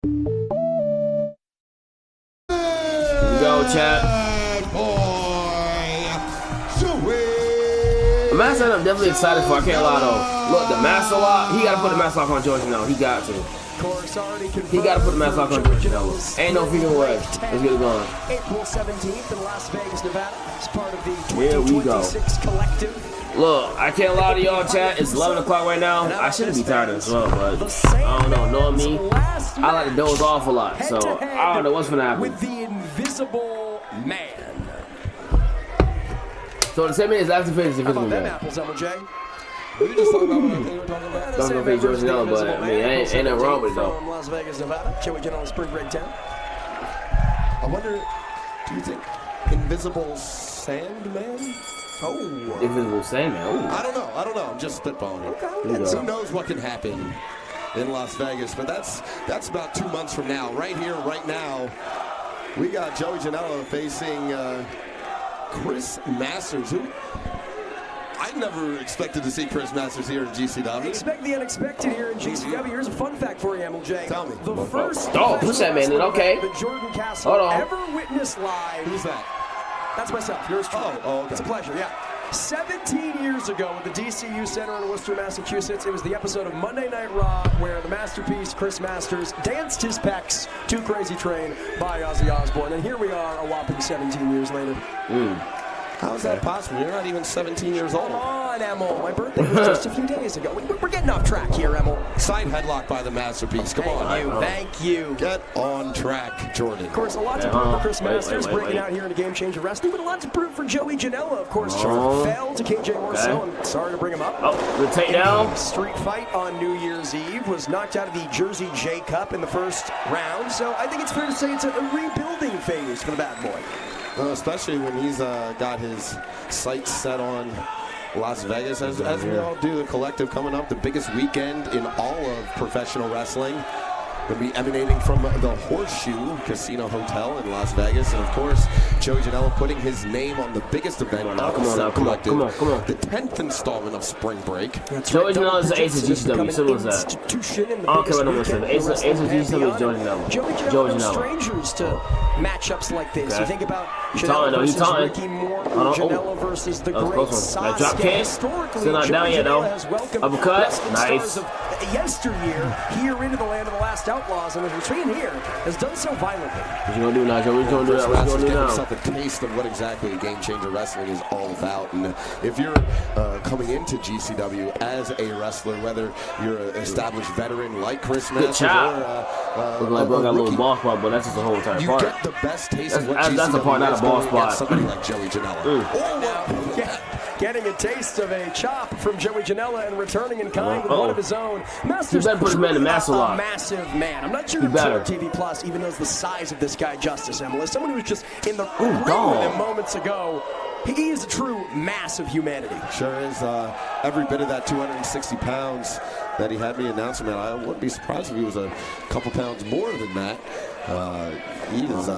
Go, chat. The mask I'm definitely excited for. I can't lie though. Look, the mask lock. He gotta put the mask lock on George now. He got to. He gotta put the mask lock on George now. Ain't no freaking way. Let's get it going. April 17th in Las Vegas, Nevada. It's part of the Here we go. 2026 collective. Look, I can't lie to y'all, chat. It's 11 o'clock right now. I shouldn't be tired as well, but I don't know. Knowing me, I like to doze off a lot, so I don't know what's gonna happen. With the Invisible Man. So the 7 minutes after finish the Invisible Man. Apples, MJ. We just talking about what I think we're talking about. Don't go face Janela, but I mean, ain't nothing wrong with it though. From Las Vegas, Nevada. Joey Janela, Spring Break Town. I wonder, do you think Invisible Sandman? Oh. Invisible Sandman. Oh. I don't know. I'm just spitballing. Okay. And who knows what can happen in Las Vegas, but that's about 2 months from now. Right here, right now, we got Joey Janela facing Chris Masters, who I never expected to see Chris Masters here in GCW. Expect the unexpected here in GCW. Here's a fun fact for you, MJ. Tell me. The first push that man in, okay. the Jordan Castle ever witnessed live. Who's that? That's myself. Yours truly. Oh, okay. It's a pleasure, yeah. 17 years ago at the DCU Center in Worcester, Massachusetts, it was the episode of Monday Night Raw where the masterpiece, Chris Masters, danced his pecs to Crazy Train by Ozzy Osbourne. And here we are a whopping 17 years later. How is that possible? You're not even 17 years old. Come on, Emil. My birthday was just a few days ago. We're getting off track here, Emil. Side headlock by the masterpiece. Come on. Thank you. Get on track, Jordan. Of course, a lot to prove for Chris Masters, breaking out here in a game-changer wrestling, but a lot to prove for Joey Janela, of course. Fell to KJ Orso, and sorry to bring him up. Oh, the takedown. Street fight on New Year's Eve, was knocked out of the Jersey J Cup in the first round, so I think it's fair to say it's a rebuilding phase for the bad boy. Especially when he's got his sights set on Las Vegas, as we all do. The collective coming up, the biggest weekend in all of professional wrestling. Going to be emanating from the Horseshoe Casino Hotel in Las Vegas. And of course, Joey Janela putting his name on the biggest event of the collective. Come on. The 10th installment of Spring Break. Joey Janela is the ace of GCW. Simple as that. I don't care what no one says. Ace of GCW is Joey Janela. Joey Janela. Strangers to matchups like this. You think about Janela versus Ricky Morton, Janela versus the great Sasuke. Historically, still not down yet though. Uppercut. Nice. Yesteryear here into the land of the last outlaws, and the retreat here has done so violently. What you gonna do now, Joe? What you gonna do now? What you gonna do now? Yourself a taste of what exactly Game Changer Wrestling is all about. And if you're coming into GCW as a wrestler, whether you're an established veteran like Chris Masters or look like bro got a little ball spot, but that's just the whole entire part. You get the best taste of what GCW that's a part, not a ball spot. Somebody like Joey Janela. Getting a taste of a chop from Joey Janela and returning in kind with one of his own. Masters, you better put him in the master lock. Massive man. I'm not sure if TV Plus even knows the size of this guy justice, Emily. Someone who was just in the ring with him moments ago. He is a true mass of humanity. Sure is. Every bit of that 260 pounds that he had me announcing that. I wouldn't be surprised if he was a couple pounds more than that. He is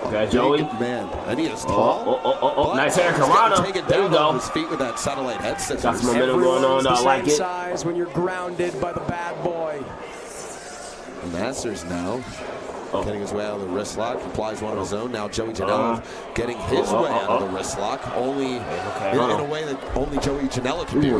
okay, Joey. Man, and he is tall. Nice hair, Karana. There you go. His feet with that satellite head scissors. Got some momentum going on. I like it. Size when you're grounded by the bad boy. Masters now. Getting his way out of the wrist lock, applies one of his own. Now Joey Janela getting his way out of the wrist lock, only in a way that only Joey Janela can do.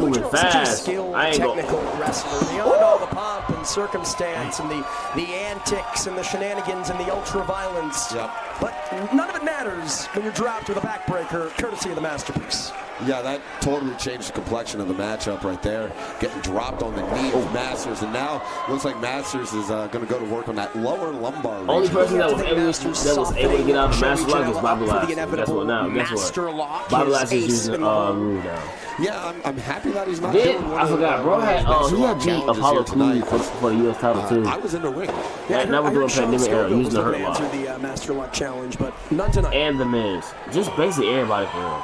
Moving fast. Skilled, technical wrestler, beyond all the pomp and circumstance and the antics and the shenanigans and the ultra violence. But none of it matters when you're dropped with a backbreaker, courtesy of the masterpiece. Yeah, that totally changed the complexion of the matchup right there. Getting dropped on the knee of Masters, and now looks like Masters is going to go to work on that lower lumbar region. Only person that was able to get out of the master lock is Bobby Lashley. Guess what now? Guess what? Bobby Lashley is using Rule now. Yeah, I'm happy that he's not doing one. I forgot, bro. He had beat Apollo Crews for the U.S. title too. I was in the ring. Never doing pandemic era using the Hurt Lock. The Master Lock challenge, but none tonight. And the Miz, just basically everybody for him.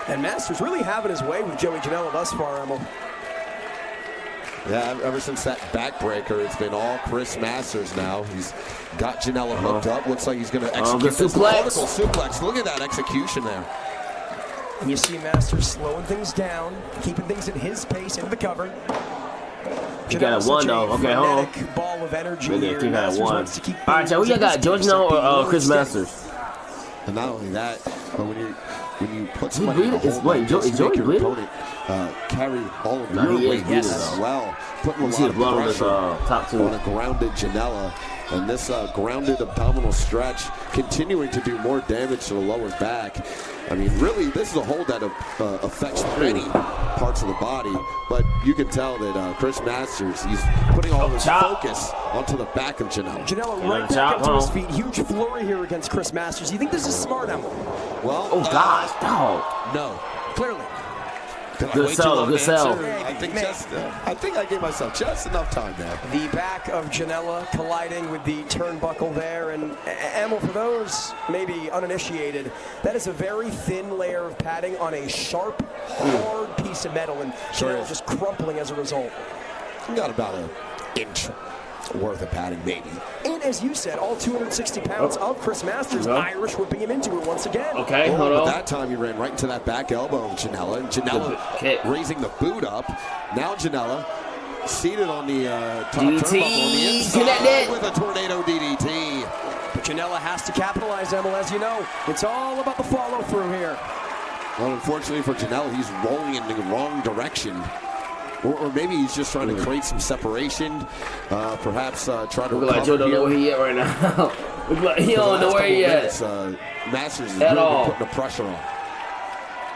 And Masters really having his way with Joey Janela thus far, Emil. Yeah, ever since that backbreaker, it's been all Chris Masters now. He's got Janela hooked up. Looks like he's going to execute this vertical suplex. Look at that execution there. And you see Masters slowing things down, keeping things at his pace into the cover. Kick out at 1 though. Okay, hold on. Ball of energy Maybe here. kick out at 1. All right, so who you got? George No or Chris Masters? And not only that, but when you put somebody in a Is hold like this, Joey make your bleeding? opponent carry all of No, your he is weight bleeding, as though. well, putting a You see lot the of blood on his pressure top 2. on a grounded Janela. And this grounded abdominal stretch continuing to do more damage to the lower back. I mean, really, this is a hold that affects many parts of the body. But you can tell that Chris Masters, he's putting all his focus onto the back of Janela. Janela right back up to his feet. Huge flurry here against Chris Masters. You think this is smart, Emil? Well, Oh, gosh, dog. no. Clearly. Good sell, good sell. I think I gave myself just enough time there. The back of Janela colliding with the turnbuckle there. And Emil, for those maybe uninitiated, that is a very thin layer of padding on a sharp, hard piece of metal. And Janela just crumpling as a result. We got about an inch worth of padding, maybe. And as you said, all 260 pounds of Chris Masters, Irish whipping him into it once again. Okay, hold But on. that time he ran right into that back elbow of Janela. And Janela raising the boot up. Now Janela seated on the top turnbuckle on the inside Connected with a tornado DDT. But Janela has to capitalize, Emil, as you know. It's all about the follow-through here. Well, unfortunately for Janela, he's rolling in the wrong direction. Or maybe he's just trying to create some separation. Perhaps try to Look like Joe don't know where he at right now. Look like he don't know where he at. Masters is At really all. putting the pressure on.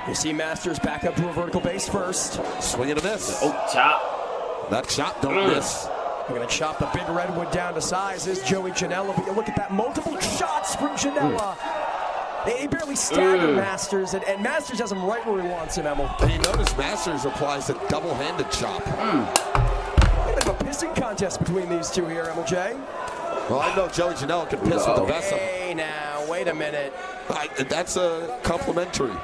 You see Masters back up to a vertical base first. Swing and a miss. Oh, chop. That chop don't miss. We're going to chop the big redwood down to size. Is Joey Janela. But you look at that, multiple shots from Janela. They barely stagger Masters, and Masters has him right where he wants him, Emil. And you notice Masters applies a double-handed chop. A bit of a pissing contest between these two here, Emil J. Well, I know Joey Janela can piss with the best of them. Hey, now, wait a minute. That's a complimentary.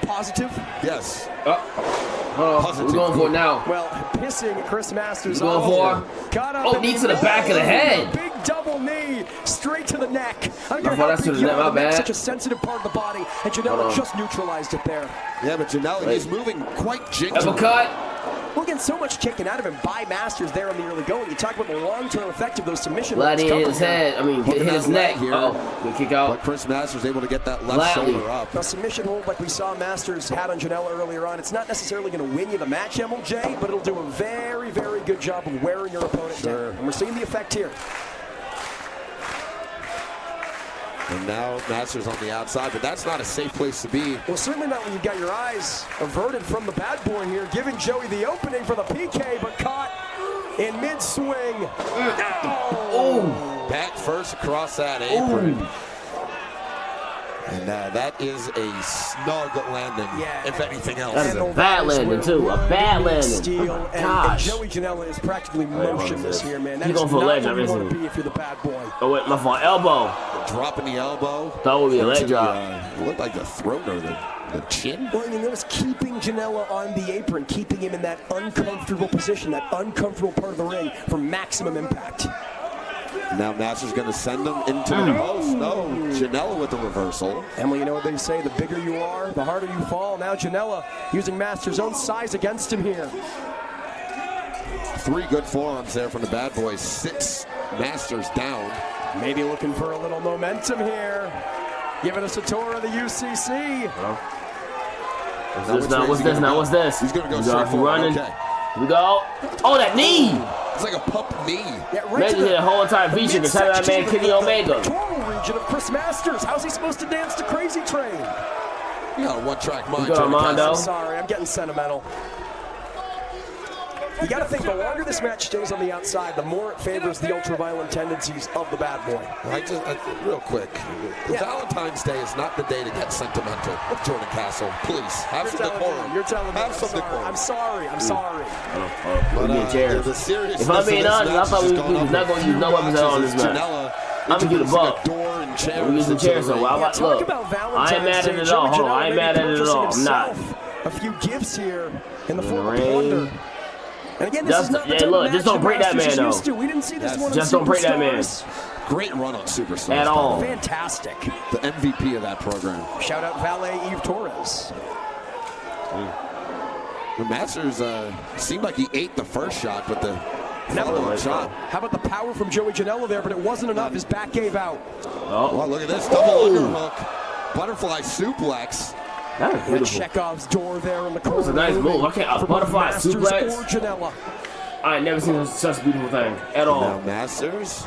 Positive? Yes. Hold on, we're going for it now. Well, pissing Chris Masters Going off. for? Got up Oh, knee to the back of the head. Big double knee straight to the neck. I don't I care thought how that's to big the you neck, are, my the neck's bad. such a sensitive part of the body, and Hold Janela on. just neutralized it there. Yeah, but Janela, he's moving quite gingerly. Uppercut. We're getting so much kicking out of him by Masters there in the early going. You talk about the long-term effect of those submission Glad he hit moves his head. I mean, hit his neck. here. Uh-oh. Good kick out. But Chris Masters able to get that left Gladly. shoulder up. A submission hold like we saw Masters had on Janela earlier on. It's not necessarily going to win you the match, MLJ, but it'll do a very, very good job of wearing your opponent down. And we're seeing the effect here. And now Masters on the outside, but that's not a safe place to be. Well, certainly not when you've got your eyes averted from the bad boy here, giving Joey the opening for the PK, but caught in mid-swing. Oh. Back first across that apron. And that is a snug landing, if anything else. That is a bad landing, too. A bad landing. Steel, Oh, and gosh. Joey Janela is practically motionless here, man. That He's is going for a not leg, where you want obviously. to be if you're the bad boy. Oh, wait, my fault. Elbow. Dropping the elbow. That would be a leg To drop. it looked like the throat or the chin. Well, you notice keeping Janela on the apron, keeping him in that uncomfortable position, that uncomfortable part of the ring for maximum impact. Now Masters going to send him into the post. No, Janela with the reversal. Emily, you know what they say, the bigger you are, the harder you fall. Now Janela using Masters' own size against him here. 3 good forearms there from the bad boys. 6 Masters down. Maybe looking for a little momentum here. Giving us a tour of the UCC. What's this? He's going to go We straight forward. running. Okay. Here we go. Oh, that knee. It's like a pump knee. Yeah, right Imagine to the whole entire feature to tell that man Kenny Omega. Total region of Chris Masters. How's he supposed to dance to Crazy Train? You got a one-track mind. Good, Johnny Armando. I'm Castle. sorry, I'm getting sentimental. You got to think the longer this match stays on the outside, the more it favors the ultra-violent tendencies of the bad boy. Real quick, Valentine's Day is not the day to get sentimental, Jordan Castle. Please, have some decorum. You're telling me. Have some decorum. I'm sorry. I'm sorry. But, The seriousness if I'm being of this honest, I match thought has we gone was up not going to use no weapons on this match. Janela I'm going to get a buck. door and chairs. We using chairs, so why? Talk Look, about I Valentine's ain't mad at Day. it at all. Joey Hold on, I ain't Janela mad at it at all. I'm purchasing not. himself a few gifts here in the In form the of ring. plunder. And again, this is not the Yeah, type look, of just match don't break that Masters man, is used though. to. We didn't see this one Just of don't break that man. Superstars. Great run on Superstars. At all. Fantastic. The MVP of that program. Shout out Valet Eve Torres. The Masters seemed like he ate the first shot, but the follow-up shot. How about the power from Joey Janela there, but it wasn't enough. His back gave out. Oh, well, look at this. Double underhook. Butterfly suplex. That was beautiful. Chekhov's door there on the corner. That was a nice move. Okay, a butterfly suplex. Or Janela. I ain't never seen such a beautiful thing at all. Now Masters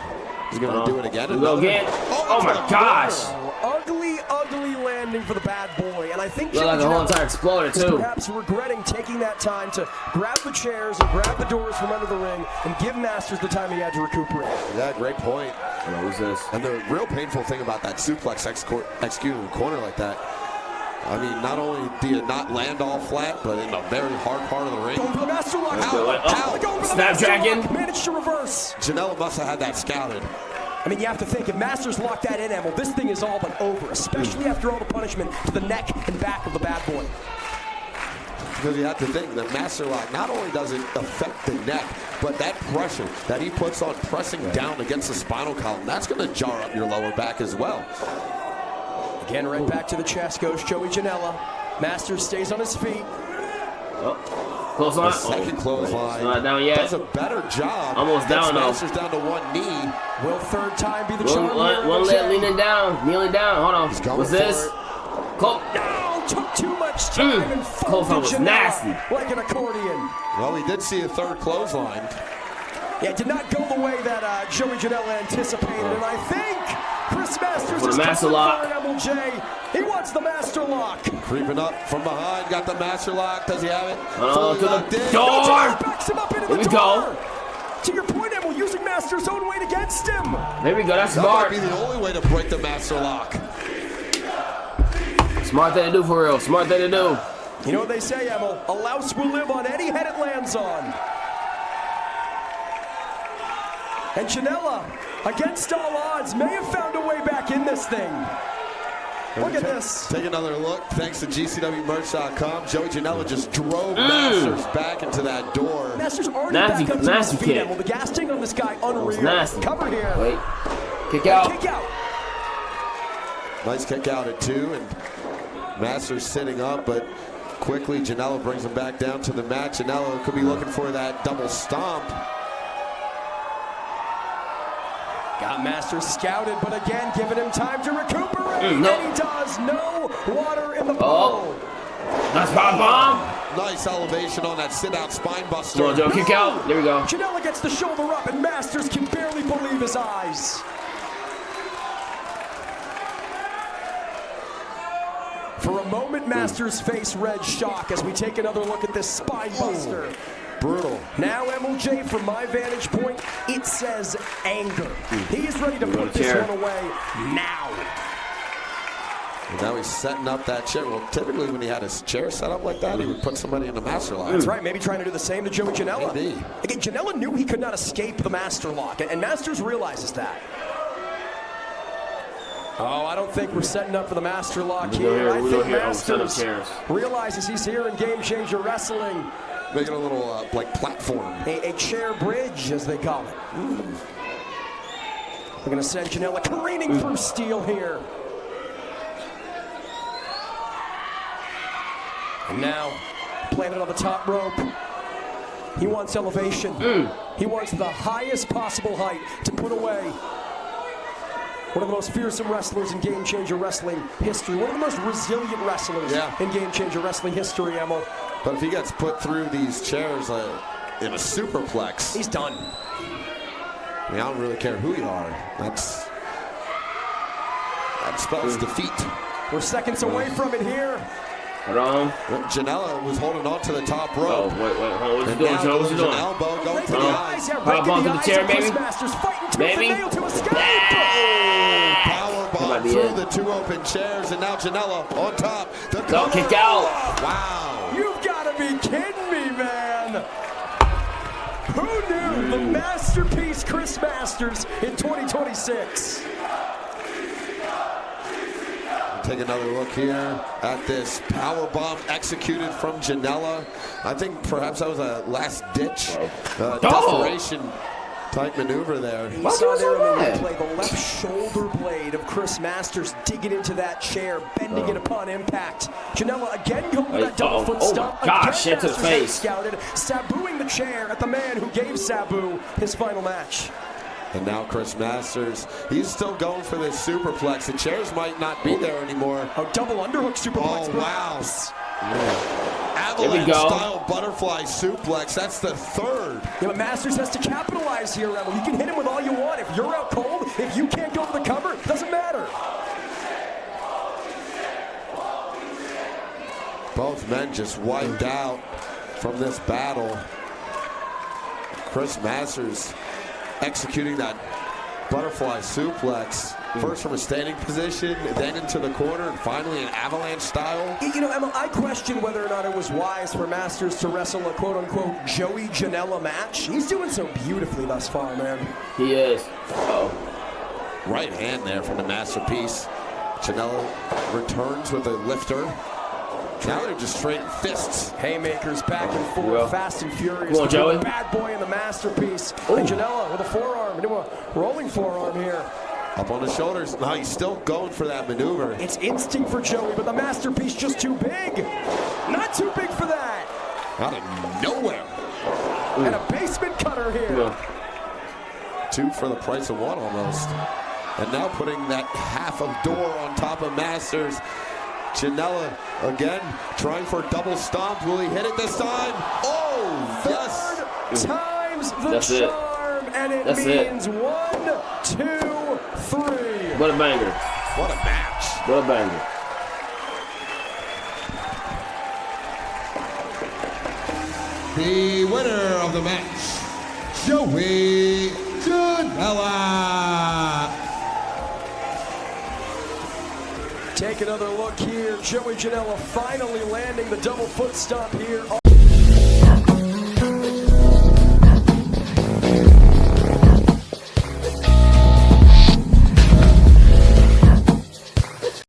is going to do it again. Go again. Oh my gosh. Ugly, ugly landing for the bad boy. And I think Looked like the whole entire exploder is too. perhaps regretting taking that time to grab the chairs and grab the doors from under the ring and give Masters the time he had to recuperate. Yeah, great point. Who's this? And the real painful thing about that suplex executed in the corner like that, I mean, not only do you not land all flat, but in a very hard part of the ring. Going for the Master Lock. Snapdragon. Managed to reverse. Janela must have had that scouted. I mean, you have to think, if Masters lock that in, Emil, this thing is all but over, especially after all the punishment to the neck and back of the bad boy. Because you have to think, the Master Lock not only does it affect the neck, but that pressure that he puts on pressing down against the spinal column, that's going to jar up your lower back as well. Again, right back to the chest goes Joey Janela. Masters stays on his feet. Clothesline. Second clothesline. Not down yet. Does a better job. Almost down though. Masters down to one knee. Will third time be the charm? One leg leaning down, kneeling down. Hold on. What's this? No, took too much time and clothesline was nasty. Like an accordion. Well, he did see a third clothesline. Yeah, it did not go the way that Joey Janela anticipated, and I think Chris Masters is Master Lock. MLJ. He wants the Master Lock. Creeping up from behind, got the Master Lock. Does he have it? To the door. Backs him up into Here the we door. go. To your point, Emil, using Masters' own weight against him. There we go. That's That smart. might be the only way to break the Master Lock. Smart thing to do for real. Smart thing to do. You know what they say, Emil? A louse will live on any head it lands on. And Janela, against all odds, may have found a way back in this thing. Look at this. Take another look. Thanks to GCWmerch.com. Joey Janela just drove Masters back into that door. Masters already back up to his feet. Emil, the gasting on this guy, unreal. Nasty. Cover here. Wait. Kick out. Kick out. Nice kick out at 2, and Masters sitting up, but quickly Janela brings him back down to the mat. Janela could be looking for that double stomp. Got Masters scouted, but again, giving him time to recuperate. And he does. No water in the pool. That's power bomb. Nice elevation on that sit-out spine buster. Come on, Joe, kick out. There we go. Janela gets the shoulder up, and Masters can barely believe his eyes. For a moment, Masters face red shock as we take another look at this spine buster. Brutal. Now, MLJ, from my vantage point, it says anger. He is ready to put this one away now. And now he's setting up that chair. Well, typically when he had his chair set up like that, he would put somebody in the Master Lock. That's right, maybe trying to do the same to Joey Janela. Maybe. Again, Janela knew he could not escape the Master Lock, and Masters realizes that. Oh, I don't think we're setting up for the Master Lock here. I think Masters realizes he's here in Game Changer Wrestling. Making a little, like, platform. A chair bridge, as they call it. We're going to send Janela careening through steel here. And now, planted on the top rope. He wants elevation. He wants the highest possible height to put away one of the most fearsome wrestlers in Game Changer Wrestling history. One of the most resilient wrestlers in Game Changer Wrestling history, Emil. But if he gets put through these chairs in a superplex, he's done. I mean, I don't really care who you are. That spells defeat. We're seconds away from it here. Hold on. Janela was holding on to the top rope. Oh, wait. What's he doing, Joe? What's he doing? Elbow going to the eyes. Power bomb to the chair, maybe? Maybe? Power bomb through the 2 open chairs, and now Janela on top. Go, kick out. Wow. You've got to be kidding me, man. Who knew the masterpiece Chris Masters in 2026? Take another look here at this power bomb executed from Janela. I think perhaps that was a last-ditch desperation Tight maneuver there. You Why saw was there so in the bad? replay the left shoulder blade of Chris Masters digging into that chair, bending it upon impact. Janela again going for that double foot Oh my stomp. gosh, Again, shit to the Masters face. Scouted, Sabuing the chair at the man who gave Sabu his final match. And now Chris Masters, he's still going for this superplex. The chairs might not be there anymore. Oh, double underhook superplex. Oh, wow. Here we go. Avalanche-style butterfly suplex. That's the third. Yeah, but Masters has to capitalize here, Rebel. You can hit him with all you want. If you're out cold, if you can't go for the cover, it doesn't matter. Both men just wiped out from this battle. Chris Masters executing that butterfly suplex. First from a standing position, then into the corner, and finally an avalanche style. You know, Emma, I question whether or not it was wise for Masters to wrestle a quote-unquote Joey Janela match. He's doing so beautifully thus far, man. He is. Uh-oh. Right hand there from the masterpiece. Janela returns with a lifter. Now they're just straight fists. Haymakers back and forth, Yeah. fast and furious. Come on, Joey. Bad boy in the masterpiece. Ooh. And Janela with a forearm, into a rolling forearm here. Up on the shoulders. Now he's still going for that maneuver. It's instinct for Joey, but the masterpiece just too big. Not too big for that. Out of nowhere. And a basement cutter here. Yeah. Two for the price of one almost. And now putting that half of door on top of Masters. Janela again trying for a double stomp. Will he hit it this time? Oh, yes. Third time's the That's it. charm, and it That's it. means 1, 2, 3. What a banger. What a match. What a banger. The winner of the match, Joey Janela. Take another look here. Joey Janela finally landing the double foot stomp here.